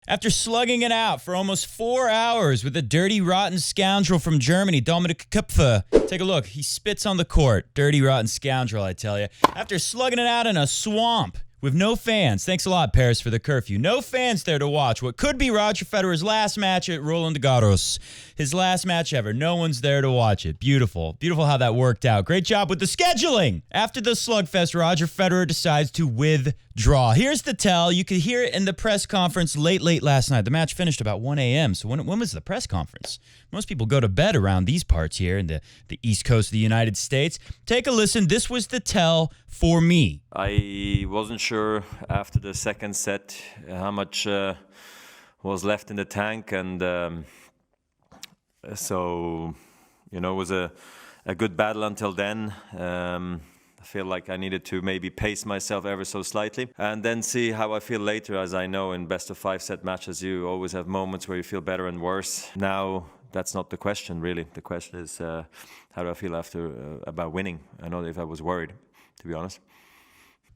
After slugging it out for almost 4 hours with a dirty, rotten scoundrel from Germany, Tank Koepfer. Take a look. He spits on the court. Dirty, rotten scoundrel, I tell you. After slugging it out in a swamp with no fans. Thanks a lot, Paris, for the curfew. No fans there to watch what could be Roger Federer's last match at Roland Garros. His last match ever. No one's there to watch it. Beautiful. Beautiful how that worked out. Great job with the scheduling. After the slugfest, Roger Federer decides to withdraw. Here's the tell. You could hear it in the press conference late last night. The match finished about 1 a.m. So when was the press conference? Most people go to bed around these parts here in the East Coast of the United States. Take a listen. This was the tell for me. I wasn't sure after the second set how much was left in the tank, and so, it was a good battle until then. I feel like I needed to maybe pace myself ever so slightly and then see how I feel later. As I know, in best of 5 set matches, you always have moments where you feel better and worse. Now, that's not the question, really. The question is, how do I feel about winning? I know if I was worried, to be honest.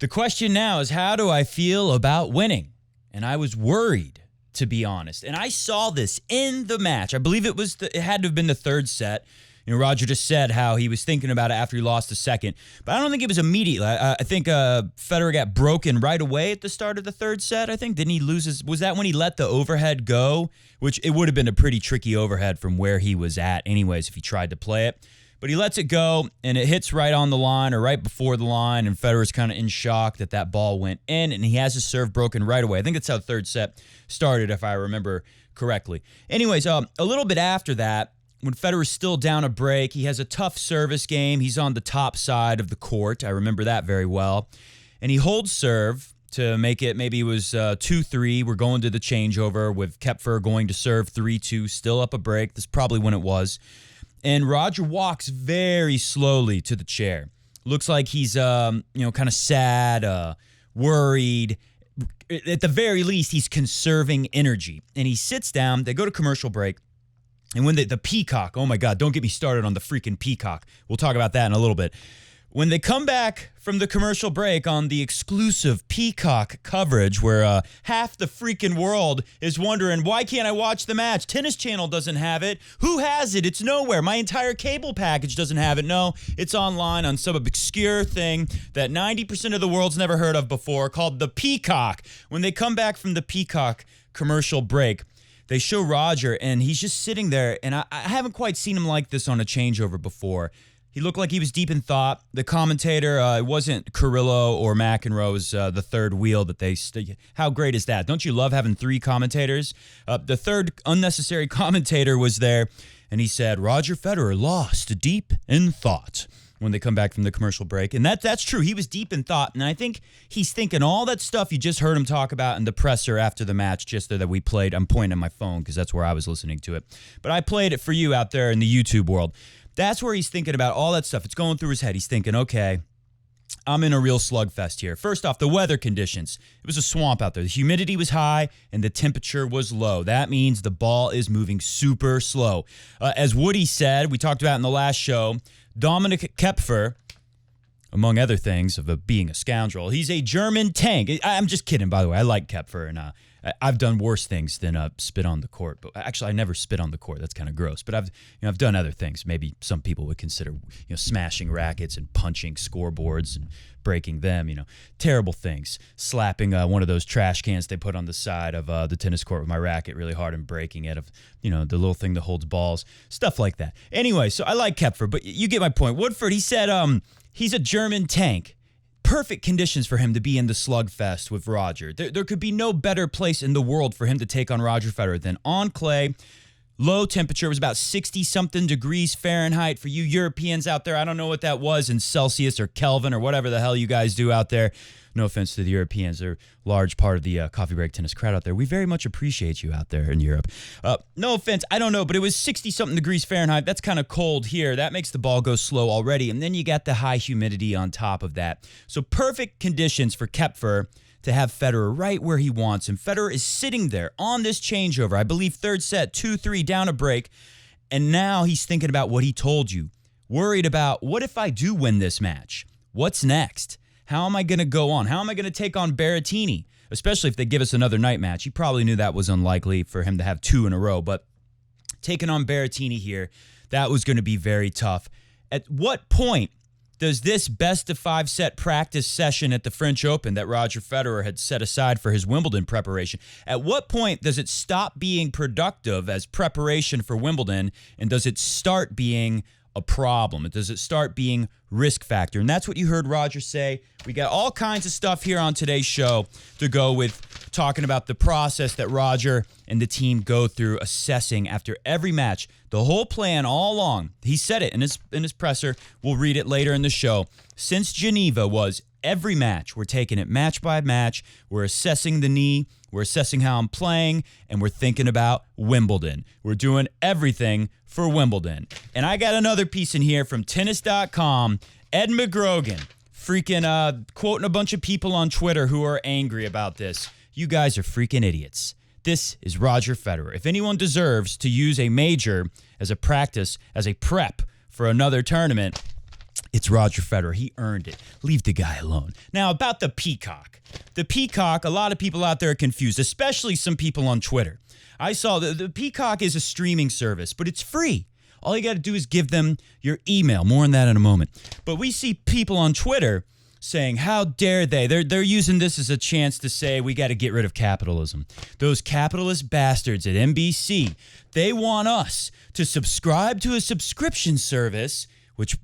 The question now is, how do I feel about winning? And I was worried, to be honest. And I saw this in the match. I believe it had to have been the third set. Roger just said how he was thinking about it after he lost the second. But I don't think it was immediately. I think Federer got broken right away at the start of the third set, I think. Didn't he lose was that when he let the overhead go? Which it would have been a pretty tricky overhead from where he was at anyways if he tried to play it. But he lets it go, and it hits right on the line or right before the line, and Federer's kind of in shock that ball went in, and he has his serve broken right away. I think that's how the third set started, if I remember correctly. Anyways, a little bit after that, when Federer's still down a break, he has a tough service game. He's on the top side of the court. I remember that very well. And he holds serve to make it, maybe it was 2-3. We're going to the changeover with Koepfer going to serve 3-2, still up a break. That's probably when it was. And Roger walks very slowly to the chair. Looks like he's, kind of sad, worried. At the very least, he's conserving energy. And he sits down. They go to commercial break. And when the Peacock, oh my God, don't get me started on the freaking Peacock. We'll talk about that in a little bit. When they come back from the commercial break on the exclusive Peacock coverage where half the freaking world is wondering, why can't I watch the match? Tennis Channel doesn't have it. Who has it? It's nowhere. My entire cable package doesn't have it. No, it's online on some obscure thing that 90% of the world's never heard of before called the Peacock. When they come back from the Peacock commercial break, they show Roger, and he's just sitting there, and I haven't quite seen him like this on a changeover before. He looked like he was deep in thought. The commentator, it wasn't Carrillo or McEnroe, it was the third wheel that they... How great is that? Don't you love having 3 commentators? The third unnecessary commentator was there, and he said, Roger Federer lost deep in thought when they come back from the commercial break. And that's true. He was deep in thought, and I think he's thinking all that stuff you just heard him talk about in the presser after the match just there that we played. I'm pointing at my phone because that's where I was listening to it. But I played it for you out there in the YouTube world. That's where he's thinking about all that stuff. It's going through his head. He's thinking, okay, I'm in a real slugfest here. First off, the weather conditions. It was a swamp out there. The humidity was high and the temperature was low. That means the ball is moving super slow. As Woody said, we talked about in the last show, Tank Koepfer, among other things of being a scoundrel, he's a German tank. I'm just kidding, by the way. I like Koepfer, and I've done worse things than spit on the court. But actually, I never spit on the court. That's kind of gross. But I've done other things. Maybe some people would consider smashing rackets and punching scoreboards and breaking them. Terrible things. Slapping one of those trash cans they put on the side of the tennis court with my racket really hard and breaking it. Of the little thing that holds balls, stuff like that. Anyway, so I like Koepfer, but you get my point. Woodford, he said he's a German tank. Perfect conditions for him to be in the slugfest with Roger. There could be no better place in the world for him to take on Roger Federer than on clay. Low temperature. It was about 60-something degrees Fahrenheit. For you Europeans out there, I don't know what that was in Celsius or Kelvin or whatever the hell you guys do out there. No offense to the Europeans. They're a large part of the coffee break tennis crowd out there. We very much appreciate you out there in Europe. No offense. I don't know, but it was 60-something degrees Fahrenheit. That's kind of cold here. That makes the ball go slow already. And then you got the high humidity on top of that. So perfect conditions for Koepfer to have Federer right where he wants him. Federer is sitting there on this changeover. I believe third set, 2-3, down a break. And now he's thinking about what he told you. Worried about, what if I do win this match? What's next? How am I going to go on? How am I going to take on Berrettini? especially if they give us another night match. He probably knew that was unlikely for him to have 2 in a row, but taking on Berrettini here, that was going to be very tough. At what point does this best-of-5 set practice session at the French Open that Roger Federer had set aside for his Wimbledon preparation, at what point does it stop being productive as preparation for Wimbledon, and does it start being a problem? Does it start being risk factor? And that's what you heard Roger say. We got all kinds of stuff here on today's show to go with talking about the process that Roger and the team go through assessing after every match. The whole plan all along, he said it in his presser, we'll read it later in the show, since Geneva was every match. We're taking it match by match. We're assessing the knee. We're assessing how I'm playing, and we're thinking about Wimbledon. We're doing everything for Wimbledon. And I got another piece in here from tennis.com. Ed McGrogan freaking quoting a bunch of people on Twitter who are angry about this. You guys are freaking idiots. This is Roger Federer. If anyone deserves to use a major as a practice, as a prep for another tournament, it's Roger Federer. He earned it. Leave the guy alone. Now, about the Peacock. The Peacock, a lot of people out there are confused, especially some people on Twitter. I saw the Peacock is a streaming service, but it's free. All you got to do is give them your email. More on that in a moment. But we see people on Twitter saying, how dare they? They're using this as a chance to say we got to get rid of capitalism. Those capitalist bastards at NBC, they want us to subscribe to a subscription service, which...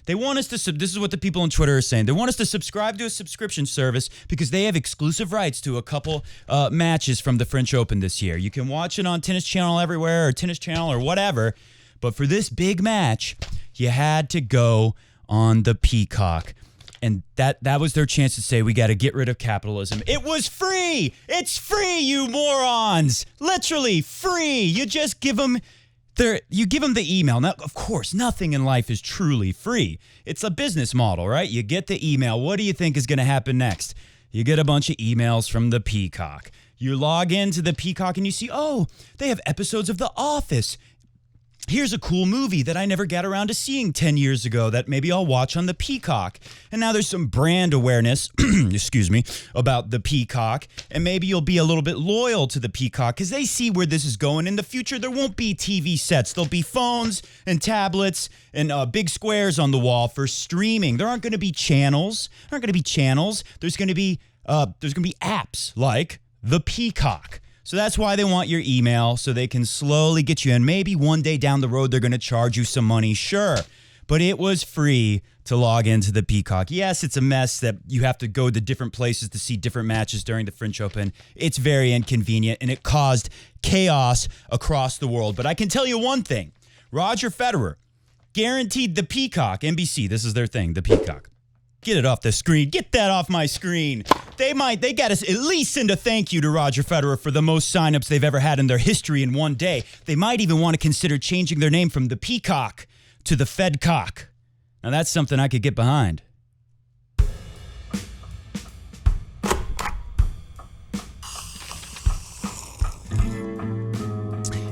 They want us to, this is what the people on Twitter are saying. They want us to subscribe to a subscription service because they have exclusive rights to a couple matches from the French Open this year. You can watch it on Tennis Channel everywhere or Tennis Channel or whatever. But for this big match, you had to go on the Peacock. And that was their chance to say, we got to get rid of capitalism. It was free. It's free, you morons. Literally free. You just give them... You give them the email. Now, of course, nothing in life is truly free. It's a business model, right? You get the email. What do you think is going to happen next? You get a bunch of emails from the Peacock. You log into the Peacock and you see, oh, they have episodes of The Office. Here's a cool movie that I never got around to seeing 10 years ago that maybe I'll watch on the Peacock. And now there's some brand awareness, excuse me, about the Peacock. And maybe you'll be a little bit loyal to the Peacock because they see where this is going. In the future, there won't be TV sets. There'll be phones and tablets and big squares on the wall for streaming. There aren't going to be channels. There aren't going to be channels. There's going to be apps like the Peacock. So that's why they want your email, so they can slowly get you in. Maybe one day down the road, they're going to charge you some money, sure. But it was free to log into the Peacock. Yes, it's a mess that you have to go to different places to see different matches during the French Open. It's very inconvenient, and it caused chaos across the world. But I can tell you one thing. Roger Federer guaranteed the Peacock. NBC, this is their thing, the Peacock. Get it off the screen. Get that off my screen. They got to at least send a thank you to Roger Federer for the most signups they've ever had in their history in one day. They might even want to consider changing their name from the Peacock to the Fedcock. Now that's something I could get behind.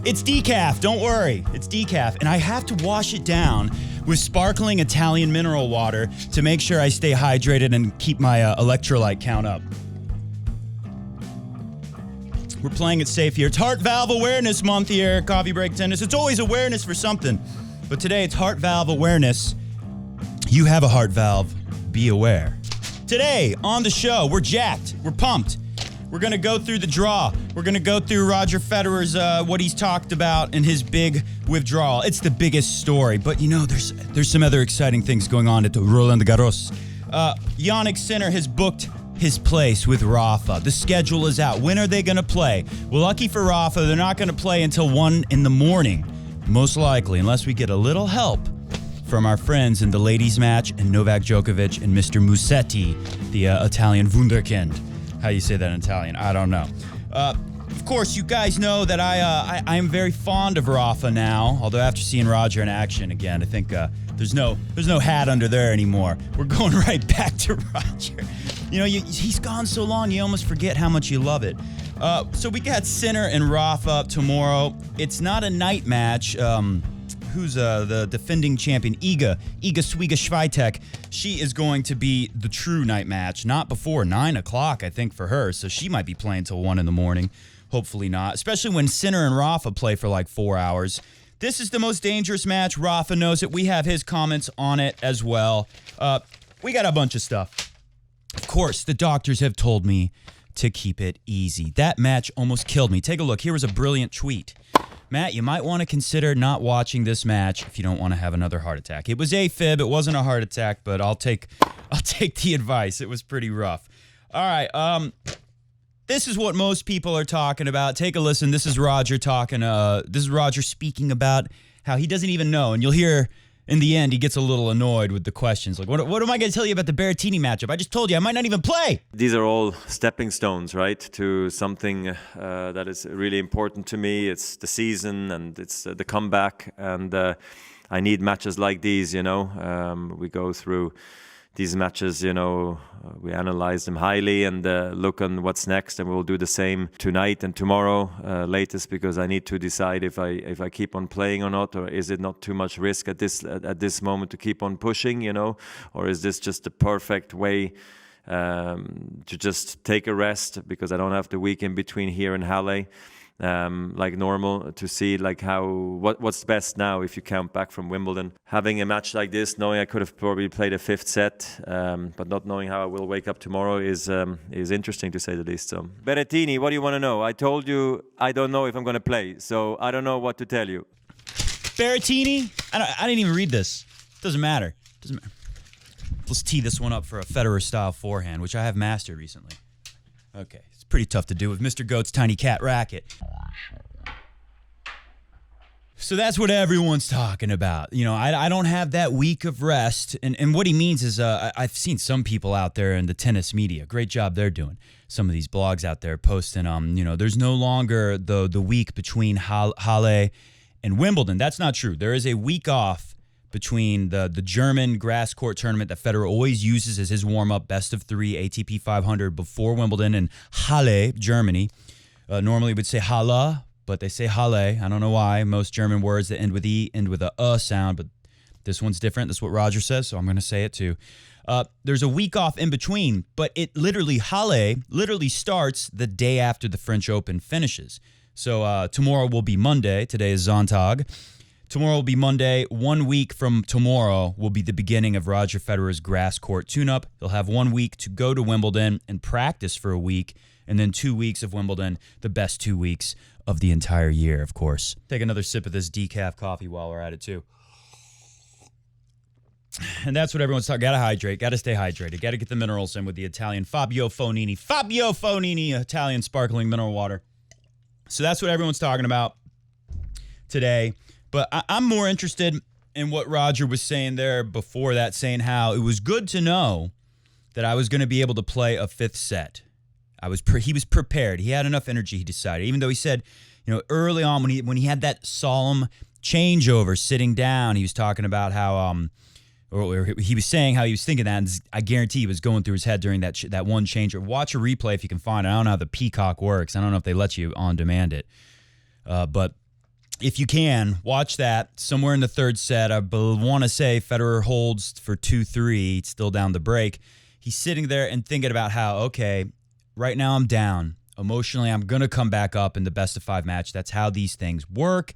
It's decaf, don't worry. It's decaf, and I have to wash it down with sparkling Italian mineral water to make sure I stay hydrated and keep my electrolyte count up. We're playing it safe here. It's Heart Valve Awareness Month here, Coffee Break Tennis. It's always awareness for something, but today it's Heart Valve Awareness. You have a heart valve, be aware. Today on the show, we're jacked, we're pumped. We're going to go through the draw. We're going to go through Roger Federer's, what he's talked about in his big withdrawal. It's the biggest story, but you know, there's some other exciting things going on at the Roland Garros. Yannick Sinner has booked his place with Rafa. The schedule is out. When are they going to play? Well, lucky for Rafa, they're not going to play until 1 in the morning, most likely, unless we get a little help from our friends in the ladies' match and Novak Djokovic and Mr. Musetti, the Italian wunderkind. How you say that in Italian? I don't know. Of course, you guys know that I am very fond of Rafa now. Although after seeing Roger in action again, I think there's no hat under there anymore. We're going right back to Roger. You know, he's gone so long, you almost forget how much you love it. So we got Sinner and Rafa tomorrow. It's not a night match. who's the defending champion, Iga Swiatek. She is going to be the true night match, not before 9 o'clock, I think, for her. So she might be playing till 1 in the morning. Hopefully not, especially when Sinner and Rafa play for like 4 hours. This is the most dangerous match. Rafa knows it. We have his comments on it as well. We got a bunch of stuff. Of course, the doctors have told me to keep it easy. That match almost killed me. Take a look. Here was a brilliant tweet. Matt, you might want to consider not watching this match if you don't want to have another heart attack. It was AFib. It wasn't a heart attack, but I'll take the advice. It was pretty rough. All right. This is what most people are talking about. Take a listen. This is Roger talking. This is Roger speaking about how he doesn't even know. And you'll hear in the end, he gets a little annoyed with the questions. Like, what am I going to tell you about the Berrettini matchup? I just told you I might not even play. These are all stepping stones, right, to something that is really important to me. It's the season and it's the comeback. And I need matches like these, you know. We go through these matches, you know, we analyze them highly and look on what's next, and we'll do the same tonight and tomorrow latest, because I need to decide if I keep on playing or not, or is it not too much risk at this moment to keep on pushing, you know, or is this just the perfect way to just take a rest, because I don't have the week in between here and Halle. Like normal, to see like what's best now if you count back from Wimbledon. Having a match like this, knowing I could have probably played a fifth set, but not knowing how I will wake up tomorrow is interesting to say the least. So Berrettini, what do you want to know? I told you I don't know if I'm going to play, so I don't know what to tell you. Berrettini? I didn't even read this. Doesn't matter. Let's tee this one up for a Federer style forehand, which I have mastered recently. Okay. Pretty tough to do with Mr. Goat's tiny cat racket. So that's what everyone's talking about. You know, I don't have that week of rest. And what he means is I've seen some people out there in the tennis media. Great job they're doing. Some of these blogs out there posting, you know, there's no longer the week between Halle and Wimbledon. That's not true. There is a week off between the German grass court tournament that Federer always uses as his warm-up, best of 3 ATP 500 before Wimbledon in Halle, Germany. Normally we'd say Halle, but they say Halle. I don't know why. Most German words that end with E end with a sound, but this one's different. That's what Roger says, so I'm going to say it too. There's a week off in between, but Halle literally starts the day after the French Open finishes. So tomorrow will be Monday. Today is Sonntag. Tomorrow will be Monday. 1 week from tomorrow will be the beginning of Roger Federer's grass court tune-up. He'll have 1 week to go to Wimbledon and practice for a week, and then 2 weeks of Wimbledon, the best 2 weeks of the entire year, of course. Take another sip of this decaf coffee while we're at it, too. And that's what everyone's talking. Got to hydrate. Got to stay hydrated. Got to get the minerals in with the Italian Fabio Fonini Italian sparkling mineral water. So that's what everyone's talking about today. But I'm more interested in what Roger was saying there before that, saying how it was good to know that I was going to be able to play a fifth set. He was prepared. He had enough energy, he decided. Even though he said, you know, early on when he had that solemn changeover sitting down, he was talking about how or he was saying how he was thinking that, and I guarantee he was going through his head during that one changeover. Watch a replay if you can find it. I don't know how the Peacock works. I don't know if they let you on demand it. But if you can, watch that. Somewhere in the third set, I want to say Federer holds for 2-3, still down the break. He's sitting there and thinking about how, okay, right now I'm down. Emotionally, I'm going to come back up in the best of 5 match. That's how these things work.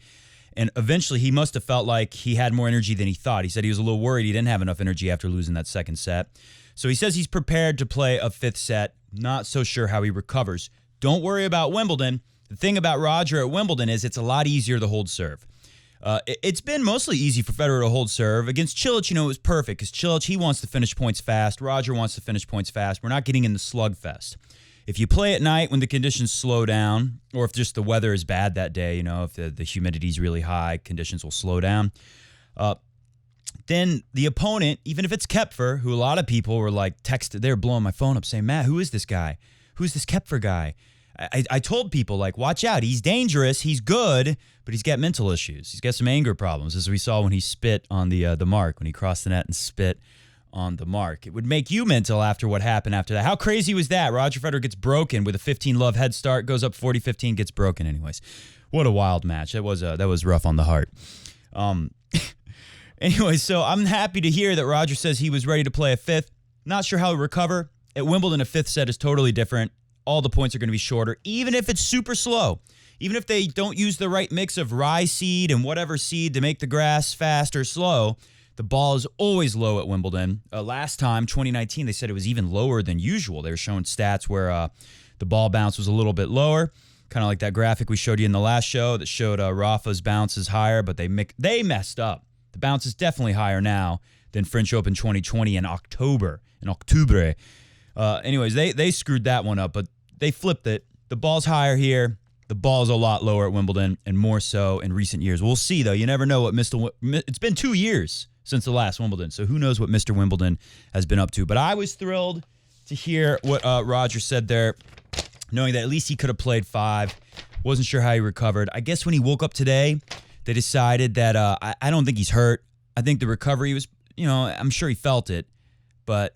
And eventually, he must have felt like he had more energy than he thought. He said he was a little worried he didn't have enough energy after losing that second set. So he says he's prepared to play a fifth set. Not so sure how he recovers. Don't worry about Wimbledon. The thing about Roger at Wimbledon is it's a lot easier to hold serve. It's been mostly easy for Federer to hold serve. Against Cilic, you know, it was perfect because Cilic, he wants to finish points fast. Roger wants to finish points fast. We're not getting in the slugfest. If you play at night when the conditions slow down, or if just the weather is bad that day, you know, if the humidity is really high, conditions will slow down. Then the opponent, even if it's Koepfer, who a lot of people were like they were blowing my phone up saying, Matt, who is this guy? Who's this Koepfer guy? I told people, like, watch out. He's dangerous. He's good, but he's got mental issues. He's got some anger problems, as we saw when he spit on the mark, when he crossed the net and spit on the mark. It would make you mental after what happened after that. How crazy was that? Roger Federer gets broken with a 15-love head start, goes up 40-15, gets broken anyways. What a wild match. That was rough on the heart. Anyway, so I'm happy to hear that Roger says he was ready to play a fifth. Not sure how he'll recover. At Wimbledon, a fifth set is totally different. All the points are going to be shorter, even if it's super slow. Even if they don't use the right mix of rye seed and whatever seed to make the grass fast or slow, the ball is always low at Wimbledon. Last time, 2019, they said it was even lower than usual. They were showing stats where the ball bounce was a little bit lower, kind of like that graphic we showed you in the last show that showed Rafa's bounce is higher, but they messed up. The bounce is definitely higher now than French Open 2020 in October. Anyways, they screwed that one up, but they flipped it. The ball's higher here. The ball's a lot lower at Wimbledon, and more so in recent years. We'll see, though. You never know what it's been 2 years since the last Wimbledon, so who knows what Mr. Wimbledon has been up to. But I was thrilled to hear what Roger said there, knowing that at least he could have played 5. Wasn't sure how he recovered. I guess when he woke up today, they decided that I don't think he's hurt. I think the recovery was, I'm sure he felt it, but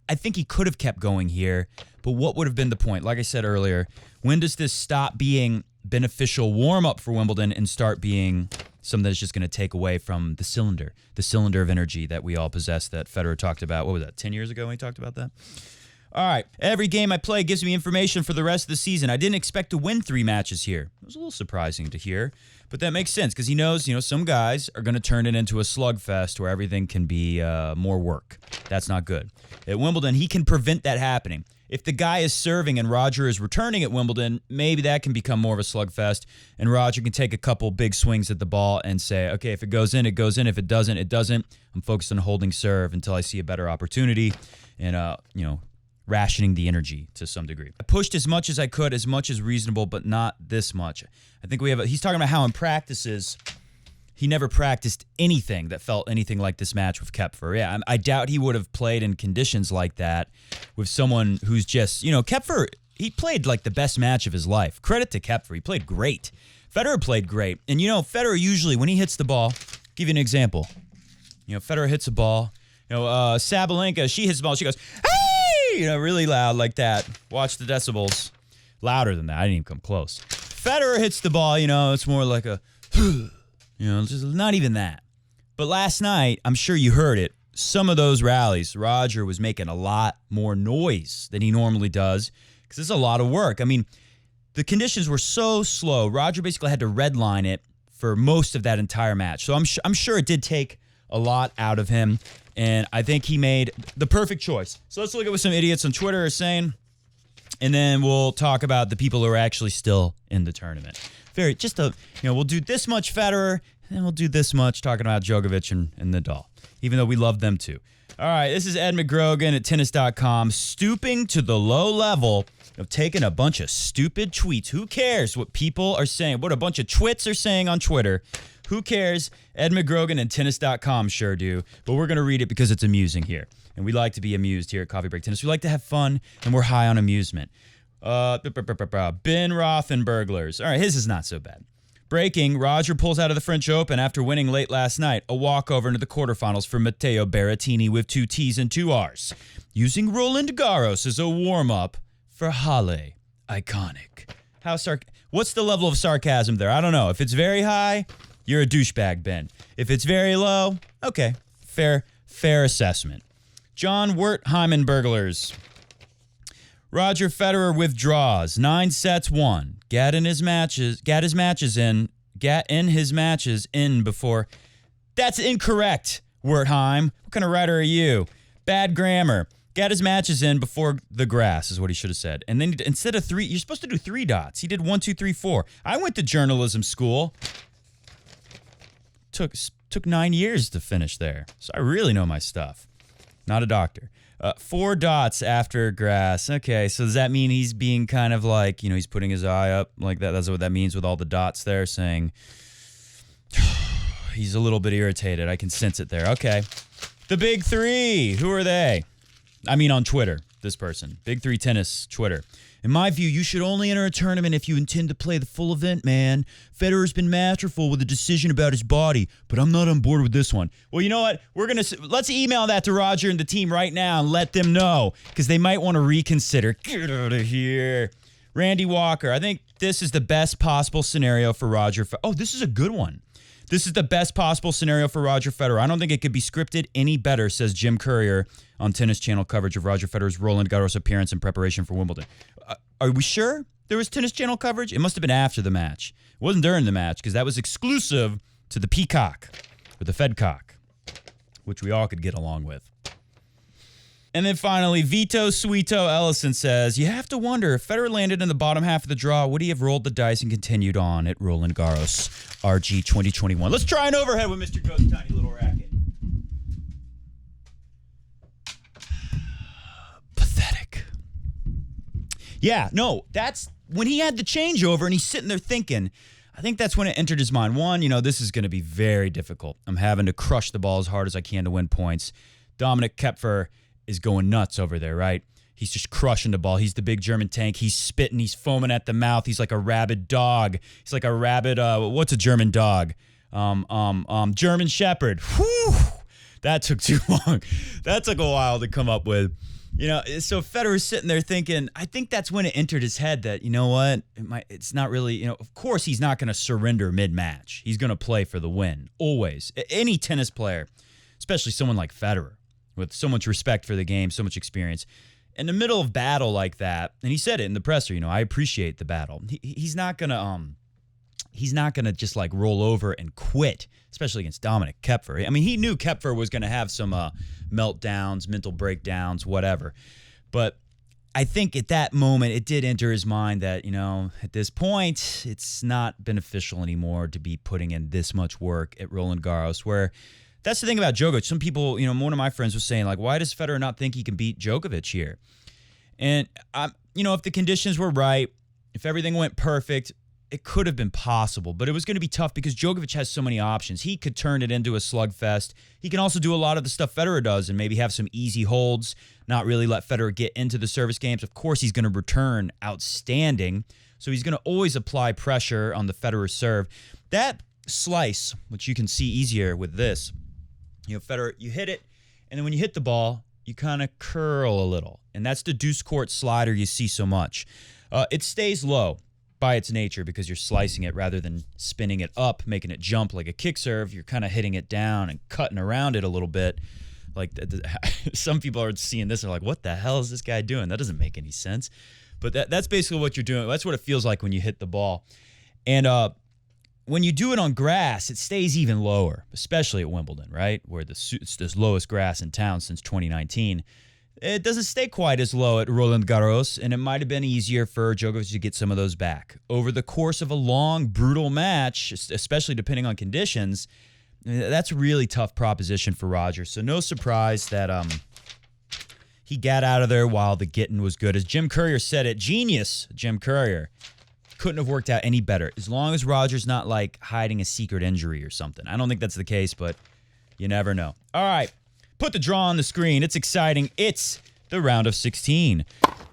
I think he could have kept going here. But what would have been the point? Like I said earlier, when does this stop being beneficial warm-up for Wimbledon and start being something that's just going to take away from the cylinder of energy that we all possess that Federer talked about? What was that, 10 years ago when he talked about that? All right, every game I play gives me information for the rest of the season. I didn't expect to win 3 matches here. It was a little surprising to hear, but that makes sense because he knows, some guys are going to turn it into a slugfest where everything can be more work. That's not good. At Wimbledon, he can prevent that happening. If the guy is serving and Roger is returning at Wimbledon, maybe that can become more of a slugfest, and Roger can take a couple big swings at the ball and say, okay, if it goes in, it goes in. If it doesn't, it doesn't. I'm focused on holding serve until I see a better opportunity and, rationing the energy to some degree. I pushed as much as I could, as much as reasonable, but not this much. I think he's talking about how in practices, he never practiced anything that felt anything like this match with Koepfer. Yeah, I doubt he would have played in conditions like that with someone who's just, Koepfer, he played like the best match of his life. Credit to Koepfer. He played great. Federer played great. And, Federer usually, when he hits the ball, I'll give you an example. Federer hits a ball. Sabalenka, she hits the ball. She goes, hey! Really loud like that. Watch the decibels. Louder than that. I didn't even come close. Federer hits the ball, it's more like a, just not even that. But last night, I'm sure you heard it. Some of those rallies, Roger was making a lot more noise than he normally does because it's a lot of work. I mean, the conditions were so slow. Roger basically had to redline it for most of that entire match. So I'm sure it did take a lot out of him, and I think he made the perfect choice. So let's look at what some idiots on Twitter are saying, and then we'll talk about the people who are actually still in the tournament. We'll do this much Federer, and then we'll do this much talking about Djokovic and Nadal, even though we love them too. All right, this is Ed McGrogan at tennis.com, stooping to the low level of taking a bunch of stupid tweets. Who cares what people are saying, what a bunch of twits are saying on Twitter? Who cares? Ed McGrogan and tennis.com sure do, but we're going to read it because it's amusing here. And we like to be amused here at Coffee Break Tennis. We like to have fun, and we're high on amusement. Ben Rothenberglers. All right, his is not so bad. Breaking, Roger pulls out of the French Open after winning late last night. A walkover into the quarterfinals for Matteo Berrettini with 2 T's and 2 R's. Using Roland Garros as a warm-up for Halle. Iconic. What's the level of sarcasm there? I don't know. If it's very high, you're a douchebag, Ben. If it's very low, okay. Fair assessment. John Wertheimen Burglars. Roger Federer withdraws. 9 sets won. Got his matches in before. That's incorrect, Wertheim. What kind of writer are you? Bad grammar. Got his matches in before the grass is what he should have said. And then instead of 3, you're supposed to do 3 dots. He did 1, 2, 3, 4. I went to journalism school. Took 9 years to finish there. So I really know my stuff. Not a doctor. 4 dots after grass. Okay, so does that mean he's being kind of like, he's putting his eye up like that? That's what that means with all the dots there, saying he's a little bit irritated. I can sense it there. Okay. The Big 3. Who are they? I mean on Twitter, this person. Big 3 Tennis, Twitter. In my view, you should only enter a tournament if you intend to play the full event, man. Federer's been masterful with a decision about his body, but I'm not on board with this one. Well, you know what? Let's email that to Roger and the team right now and let them know, because they might want to reconsider. Get out of here. Randy Walker, I think this is the best possible scenario for Roger. Oh, this is a good one. This is the best possible scenario for Roger Federer. I don't think it could be scripted any better, says Jim Courier on Tennis Channel coverage of Roger Federer's Roland Garros appearance in preparation for Wimbledon. Are we sure there was Tennis Channel coverage? It must have been after the match. It wasn't during the match because that was exclusive to the Peacock or the Fedcock, which we all could get along with. And then finally, Vito Sweeto Ellison says, you have to wonder if Federer landed in the bottom half of the draw, would he have rolled the dice and continued on at Roland Garros RG 2021? Let's try an overhead with Mr. Go's tiny little racket. Pathetic. Yeah, no, that's when he had the changeover and he's sitting there thinking, I think that's when it entered his mind. One, this is going to be very difficult. I'm having to crush the ball as hard as I can to win points. Dominic Koepfer is going nuts over there, right? He's just crushing the ball. He's the big German tank. He's spitting. He's foaming at the mouth. He's like a rabid dog. He's like a rabid, what's a German dog? German Shepherd. Whew! That took too long. That took a while to come up with. So Federer's sitting there thinking, I think that's when it entered his head that, what? It's not really, of course he's not going to surrender mid-match. He's going to play for the win, always. Any tennis player, especially someone like Federer, with so much respect for the game, so much experience. In the middle of battle like that, and he said it in the presser, I appreciate the battle. He's not gonna just like roll over and quit, especially against Dominic Koepfer. I mean, he knew Koepfer was gonna have some meltdowns, mental breakdowns, whatever. But I think at that moment, it did enter his mind that, at this point, it's not beneficial anymore to be putting in this much work at Roland Garros, where that's the thing about Djokovic. Some people, one of my friends was saying, like, why does Federer not think he can beat Djokovic here? And, if the conditions were right, if everything went perfect, it could have been possible. But it was going to be tough because Djokovic has so many options. He could turn it into a slugfest. He can also do a lot of the stuff Federer does and maybe have some easy holds, not really let Federer get into the service games. Of course, he's going to return outstanding. So he's going to always apply pressure on the Federer serve. That slice, which you can see easier with this, Federer, you hit it, and then when you hit the ball, you kind of curl a little. And that's the deuce court slider you see so much. It stays low by its nature because you're slicing it rather than spinning it up, making it jump like a kick serve. You're kind of hitting it down and cutting around it a little bit. Like some people are seeing this and are like, what the hell is this guy doing? That doesn't make any sense. But that's basically what you're doing. That's what it feels like when you hit the ball. And when you do it on grass, it stays even lower, especially at Wimbledon, right? Where it's the lowest grass in town since 2019. It doesn't stay quite as low at Roland Garros, and it might have been easier for Djokovic to get some of those back. Over the course of a long, brutal match, especially depending on conditions, that's a really tough proposition for Roger. So no surprise that he got out of there while the getting was good. As Jim Courier said it, genius Jim Courier. Couldn't have worked out any better. As long as Roger's not like hiding a secret injury or something. I don't think that's the case, but you never know. All right, put the draw on the screen. It's exciting. It's the round of 16.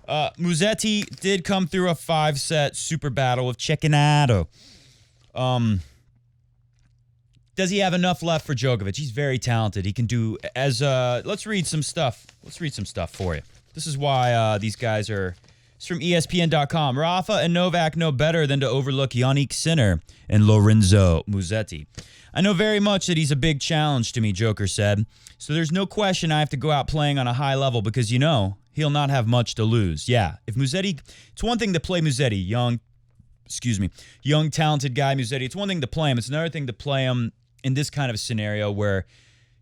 Musetti did come through a 5-set super battle with Cecchinato. Does he have enough left for Djokovic? He's very talented. He can do as let's read some stuff. Let's read some stuff for you. This is why these guys are. It's from ESPN.com. Rafa and Novak know better than to overlook Yannick Sinner and Lorenzo Musetti. I know very much that he's a big challenge to me, Joker said. So there's no question I have to go out playing on a high level because, he'll not have much to lose. Yeah, if Musetti, it's one thing to play Musetti, young, talented guy Musetti. It's one thing to play him. It's another thing to play him in this kind of scenario where,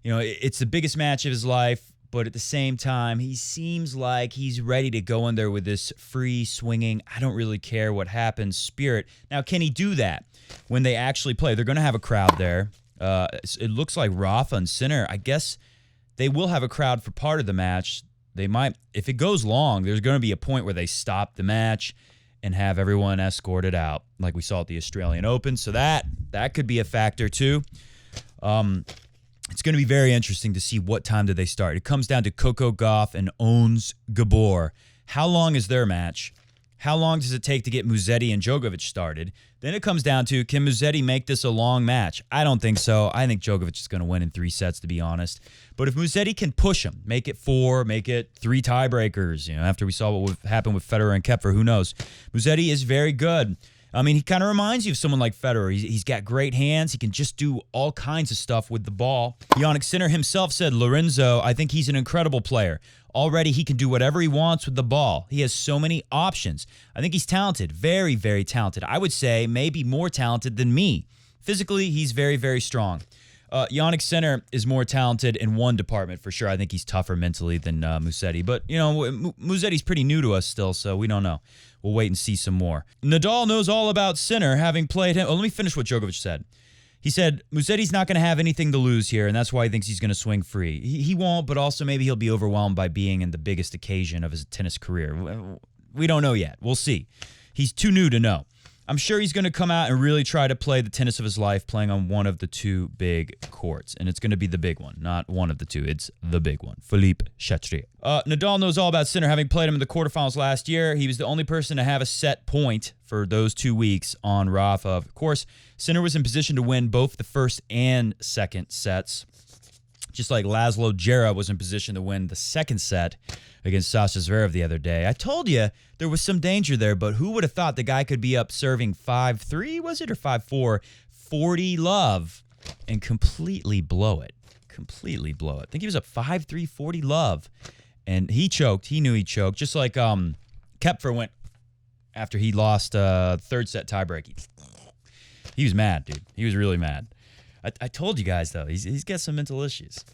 it's the biggest match of his life. But at the same time, he seems like he's ready to go in there with this free swinging, I don't really care what happens spirit. Now, can he do that when they actually play? They're going to have a crowd there. It looks like Rafa and Sinner, I guess they will have a crowd for part of the match. They might, if it goes long, there's going to be a point where they stop the match and have everyone escorted out like we saw at the Australian Open. So that could be a factor too. It's going to be very interesting to see what time do they start. It comes down to Coco Gauff and Ons Gabor. How long is their match? How long does it take to get Musetti and Djokovic started? Then it comes down to, can Musetti make this a long match? I don't think so. I think Djokovic is going to win in 3 sets, to be honest. But if Musetti can push him, make it 4, make it 3 tiebreakers, after we saw what would happen with Federer and Koepfer, who knows? Musetti is very good. I mean, he kind of reminds you of someone like Federer. He's got great hands. He can just do all kinds of stuff with the ball. Jannik Sinner himself said, Lorenzo, I think he's an incredible player. Already, he can do whatever he wants with the ball. He has so many options. I think he's talented, very, very talented. I would say maybe more talented than me. Physically, he's very, very strong. Jannik Sinner is more talented in one department for sure. I think he's tougher mentally than Musetti. But, you know, Musetti's pretty new to us still, so we don't know. We'll wait and see some more. Nadal knows all about Sinner, having played him. Oh, let me finish what Djokovic said. He said, Musetti's not going to have anything to lose here, and that's why he thinks he's going to swing free. He won't, but also maybe he'll be overwhelmed by being in the biggest occasion of his tennis career. We don't know yet. We'll see. He's too new to know. I'm sure he's going to come out and really try to play the tennis of his life, playing on one of the two big courts. And it's going to be the big one, not one of the two. It's the big one. Philippe Chatrier. Nadal knows all about Sinner, having played him in the quarterfinals last year. He was the only person to have a set point for those 2 weeks on Rafa. Of course, Sinner was in position to win both the first and second sets, just like Laszlo Djere was in position to win the second set against Sasha Zverev the other day. I told you there was some danger there, but who would have thought the guy could be up serving 5-3, was it, or 5-4, 40 love, and completely blow it. Completely blow it. I think he was up 5-3, 40 love, and he choked. He knew he choked, just like Koepfer went after he lost third set tiebreak. He was mad, dude. He was really mad. I told you guys, though, he's got some mental issues.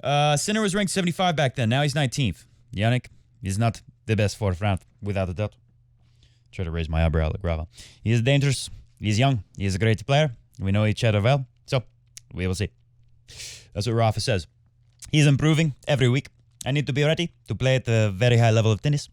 Sinner was ranked 75 back then. Now he's 19th. Jannik is not the best fourth round, without a doubt. Try to raise my eyebrow like Rafa. He is dangerous. He is young. He is a great player. We know each other well, so we will see. That's what Rafa says. He's improving every week. I need to be ready to play at a very high level of tennis,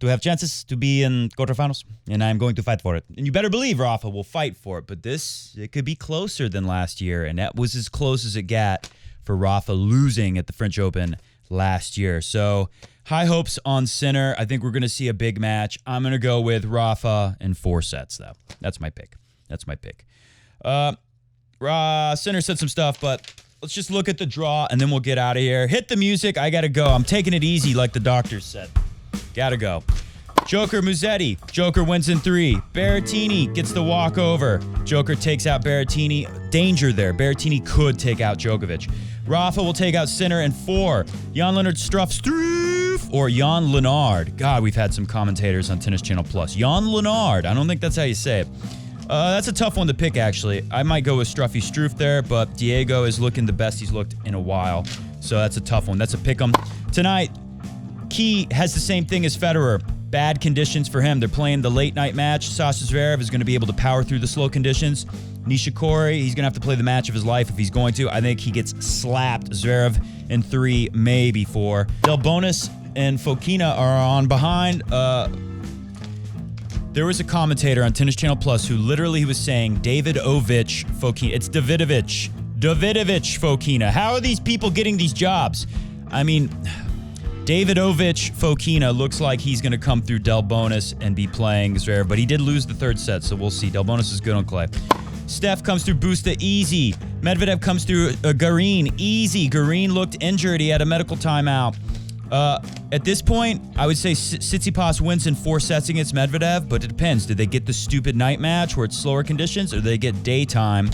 to have chances to be in quarterfinals, and I'm going to fight for it. And you better believe Rafa will fight for it, but it could be closer than last year, and that was as close as it got for Rafa losing at the French Open last year. So high hopes on Sinner. I think we're going to see a big match. I'm going to go with Rafa in 4 sets, though. That's my pick. Sinner said some stuff, but let's just look at the draw, and then we'll get out of here. Hit the music. I got to go. I'm taking it easy like the doctors said. Got to go. Joker Musetti. Joker wins in 3. Berrettini gets the walkover. Joker takes out Berrettini. Danger there. Berrettini could take out Djokovic. Rafa will take out Sinner in 4. Jan-Lennard Struff, or Jan Lennard. God, we've had some commentators on Tennis Channel Plus. Jan Lennard. I don't think that's how you say it. That's a tough one to pick, actually. I might go with Struffy Struff there, but Diego is looking the best he's looked in a while. So that's a tough one. That's a pick 'em. Tonight, Key has the same thing as Federer. Bad conditions for him. They're playing the late night match. Sasha Zverev is going to be able to power through the slow conditions. Nishikori, he's going to have to play the match of his life if he's going to. I think he gets slapped. Zverev in 3, maybe 4. Delbonis and Fokina are on behind. There was a commentator on Tennis Channel Plus who literally was saying Davidovich Fokina. It's Davidovich Fokina. How are these people getting these jobs? I mean, Davidovich Fokina looks like he's going to come through Delbonis and be playing Zverev, but he did lose the third set, so we'll see. Delbonis is good on clay. Steph comes through Busta, easy. Medvedev comes through Garin, easy. Garin looked injured. He had a medical timeout. At this point, I would say Tsitsipas wins in 4 sets against Medvedev, but it depends. Did they get the stupid night match where it's slower conditions, or do they get daytime?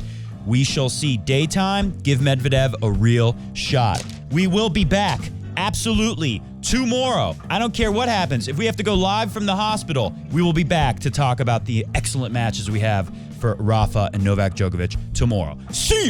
We shall see. Daytime, give Medvedev a real shot. We will be back, absolutely, tomorrow. I don't care what happens. If we have to go live from the hospital, we will be back to talk about the excellent matches we have for Rafa and Novak Djokovic tomorrow. See ya!